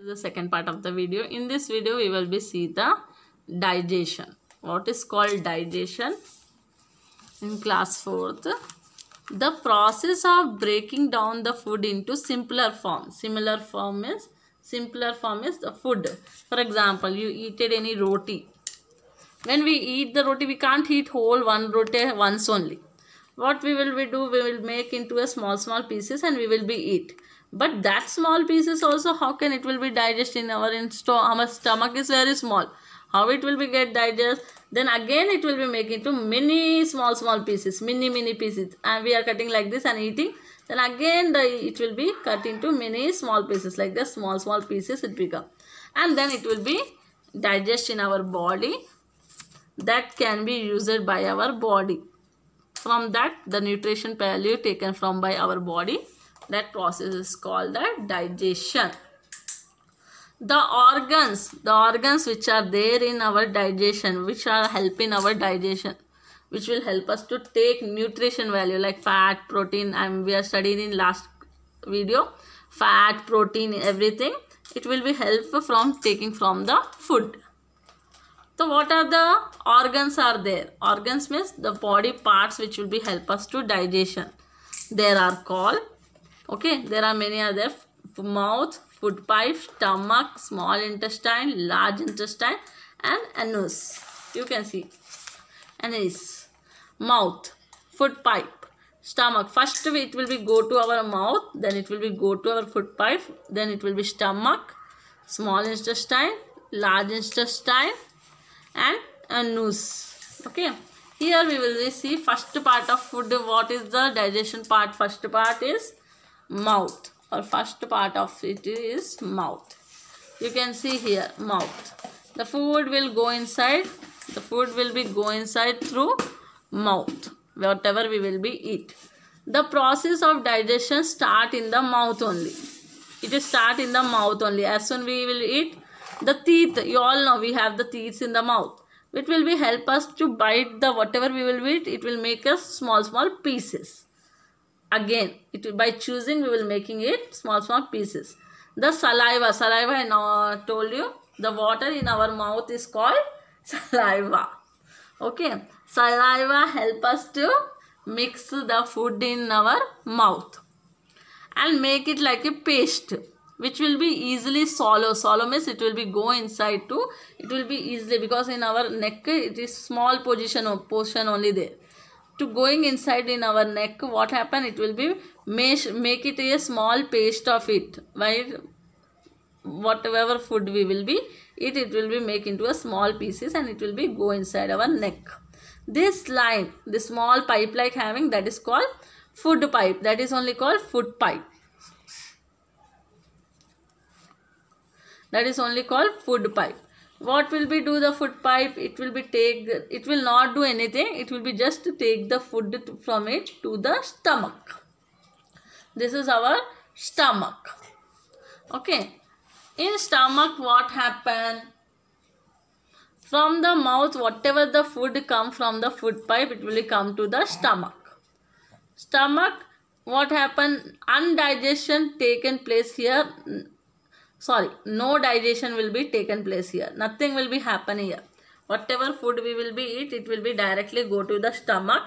The second part of the video. In this video we will be see the digestion. What is called digestion in class 4th? The process of breaking down the food into simpler form. Simpler form is the food. For example, you eated any roti. When we eat the roti, we can't eat whole one roti once only. What we will do, we will make into a small pieces and we will be eat. But that small pieces also, how can it will be digested in our stomach is very small. How it will be get digest? Then again it will be made into many small pieces, mini pieces, and we are cutting like this and eating. Then again it will be cut into many small pieces like this. Small pieces it become, and then it will be digest in our body. That can be used by our body. From that, the nutrition value taken from by our body. That process is called the digestion. The organs which are there in our digestion, which are helping our digestion, which will help us to take nutrition value like fat, protein, and we are studying in last video, fat, protein, everything. It will be helpful from taking from the food. So what are the organs are there? Organs means the body parts which will be help us to digestion. There are called, okay, there are many other: mouth, food pipe, stomach, small intestine, large intestine, and anus. You can see anus, mouth, food pipe, stomach. First it will be go to our mouth, then it will be go to our food pipe, then it will be stomach, small intestine, large intestine, and anus. Okay, here we will see first part of food. What is the digestion part? First part is mouth, or first part of it is mouth. You can see here mouth. The food will go inside. The food will be go inside through mouth. Whatever we will be eat. The process of digestion start in the mouth only. It is start in the mouth only. As soon we will eat, the teeth, you all know we have the teeth in the mouth. It will be help us to bite the whatever we will eat. It will make us small pieces. Again, it will, by choosing we will making it small pieces. The saliva I now told you, the water in our mouth is called saliva. Okay, saliva help us to mix the food in our mouth and make it like a paste, which will be easily swallow. Swallow means it will be go inside too. It will be easily, because in our neck it is small portion only there. To going inside in our neck, what happen? It will be make it a small paste of it. Right? Whatever food we will be eat, it will be make into a small pieces and it will be go inside our neck. This line, the small pipe like having, that is called food pipe. That is only called food pipe. That is only called food pipe. What will be do the food pipe? It will be it will not do anything. It will be just to take the food from it to the stomach. This is our stomach. Okay. In stomach, what happen? From the mouth, whatever the food come from the food pipe, it will come to the stomach. Stomach, what happen? Undigestion taken place here. Sorry, no digestion will be taken place here. Nothing will be happen here. Whatever food we will be eat, it will be directly go to the stomach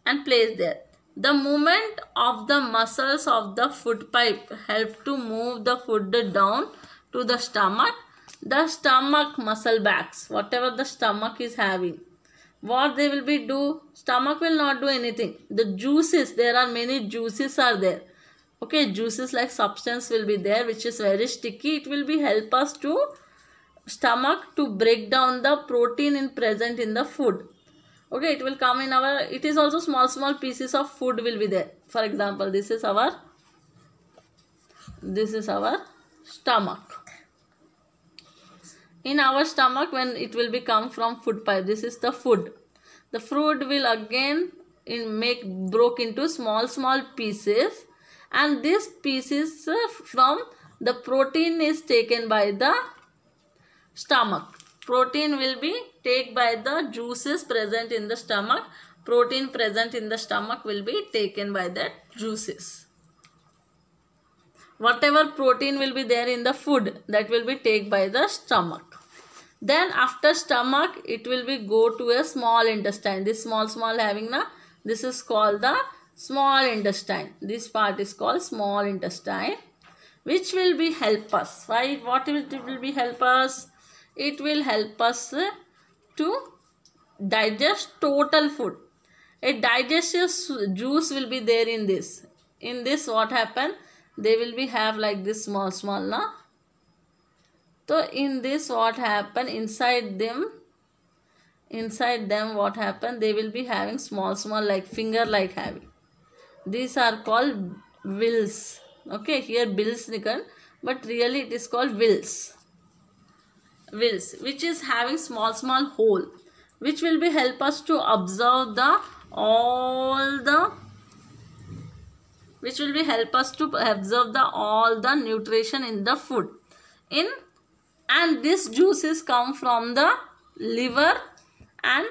and place there. The movement of the muscles of the food pipe help to move the food down to the stomach. The stomach muscle backs, whatever the stomach is having, what they will be do? Stomach will not do anything. The juices, there are many juices are there. Okay, juices like substance will be there, which is very sticky. It will be help us to stomach to break down the protein in present in the food. Okay, it will come in our, it is also small pieces of food will be there. For example, this is our stomach. In our stomach, when it will be come from food pipe, this is the food. The food will again broke into small pieces. And this pieces from the protein is taken by the stomach. Protein will be taken by the juices present in the stomach. Protein present in the stomach will be taken by the juices. Whatever protein will be there in the food, that will be taken by the stomach. Then after stomach, it will be go to a small intestine. This small having na, this is called the small intestine. This part is called small intestine, which will be help us. Why? What it will be help us? It will help us to digest total food. A digestive juice will be there in this. In this, what happen? They will be have like this small na. So in this, what happen? Inside them what happen? They will be having small like finger like having. These are called vills. Okay, here bills nikan, but really it is called vills, which is having small hole, which will be help us to observe all the nutrition in the food. And this juices come from the liver, and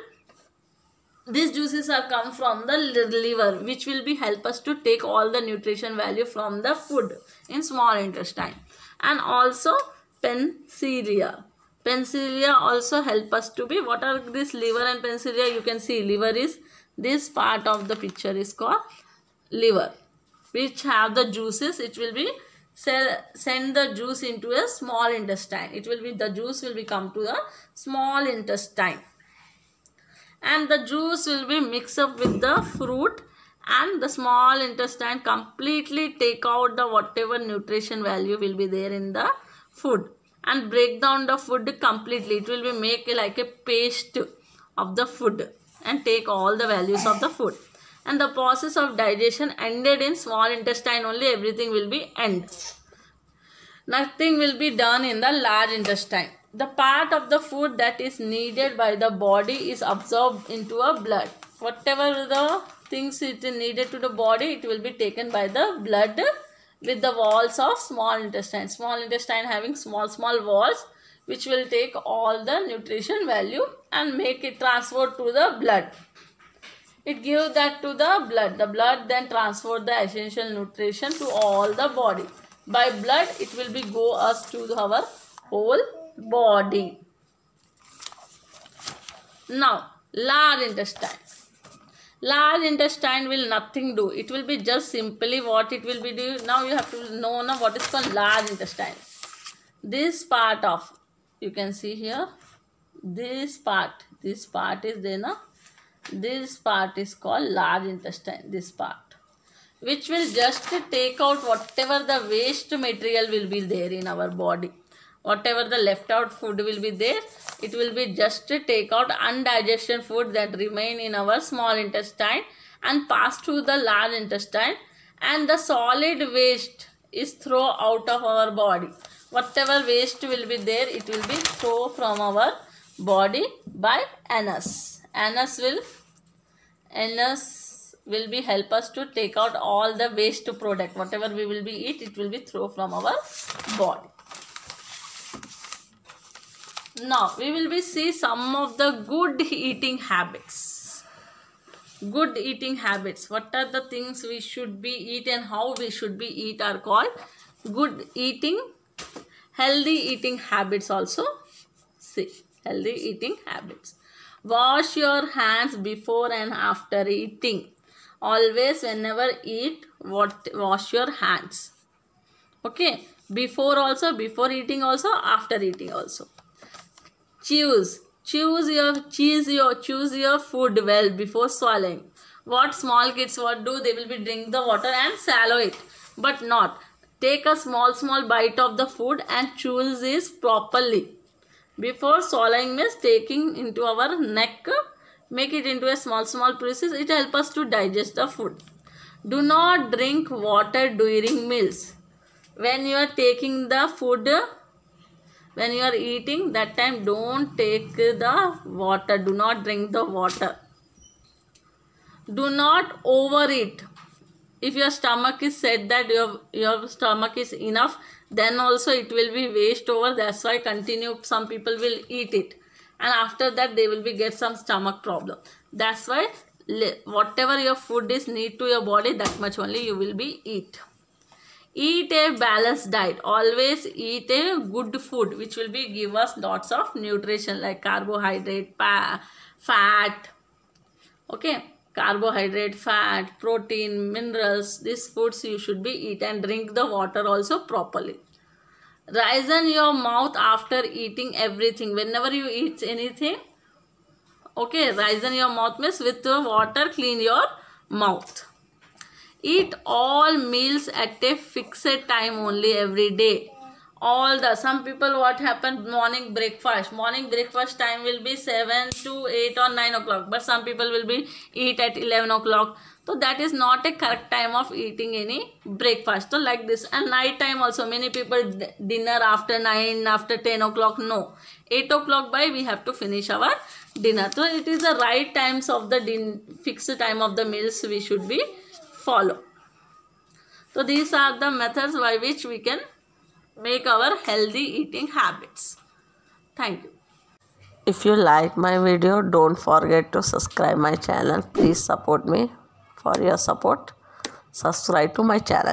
these juices are come from the liver, which will be help us to take all the nutrition value from the food in small intestine. And also penicillia also help us to be, what are this liver and penicillia? You can see liver is, this part of the picture is called liver, which have the juices. It will be send the juice into a small intestine. The juice will be come to the small intestine, and the juice will be mixed up with the fruit, and the small intestine completely take out the whatever nutrition value will be there in the food, and break down the food completely. It will be make like a paste of the food and take all the values of the food. And the process of digestion ended in small intestine only. Everything will be end. Nothing will be done in the large intestine. The part of the food that is needed by the body is absorbed into a blood. Whatever the things it is needed to the body, it will be taken by the blood with the walls of small intestine. Small intestine having small walls, which will take all the nutrition value and make it transfer to the blood. It gives that to the blood. The blood then transfer the essential nutrition to all the body. By blood, it will be go us to our whole body. Now, large intestine. Large intestine will nothing do. It will be just simply what it will be do. Now you have to know now what is called large intestine. This part of, you can see here, this part is there now. This part is called large intestine, this part, which will just take out whatever the waste material will be there in our body. Whatever the left out food will be there, it will be just to take out undigested food that remain in our small intestine and pass through the large intestine, and the solid waste is thrown out of our body. Whatever waste will be there, it will be thrown from our body by anus. Anus will be help us to take out all the waste product. Whatever we will be eat, it will be thrown from our body. Now we will be see some of the good eating habits. Good eating habits. What are the things we should be eat and how we should be eat are called good eating. Healthy eating habits also. See, healthy eating habits. Wash your hands before and after eating. Always whenever eat, wash your hands. Okay. Before eating also, after eating also. Choose your food well before swallowing. What small kids what do? They will be drink the water and swallow it. But not. Take a small bite of the food and choose this properly. Before swallowing means taking into our neck, make it into a small pieces. It helps us to digest the food. Do not drink water during meals. When you are taking the food, when you are eating, that time don't take the water. Do not drink the water. Do not overeat. If your stomach is said that your stomach is enough, then also it will be waste over. That's why continue. Some people will eat it, and after that they will be get some stomach problem. That's why whatever your food is need to your body, that much only you will be eat. Eat a balanced diet. Always eat a good food which will be give us lots of nutrition like carbohydrate, fat. Okay, carbohydrate, fat, protein, minerals. These foods you should be eat, and drink the water also properly. Rinse your mouth after eating everything. Whenever you eat anything, okay, rinse your mouth means with the water clean your mouth. Eat all meals at a fixed time only every day. Some people, what happened, morning breakfast time will be 7 to 8 or 9 o'clock, but some people will be eat at 11 o'clock. So that is not a correct time of eating any breakfast. So like this, and night time also, many people dinner after 9, after 10 o'clock. No, 8 o'clock by we have to finish our dinner. So it is the right times of the fixed time of the meals we should be follow. So these are the methods by which we can make our healthy eating habits. Thank you. If you like my video, don't forget to subscribe my channel. Please support me. For your support, subscribe to my channel.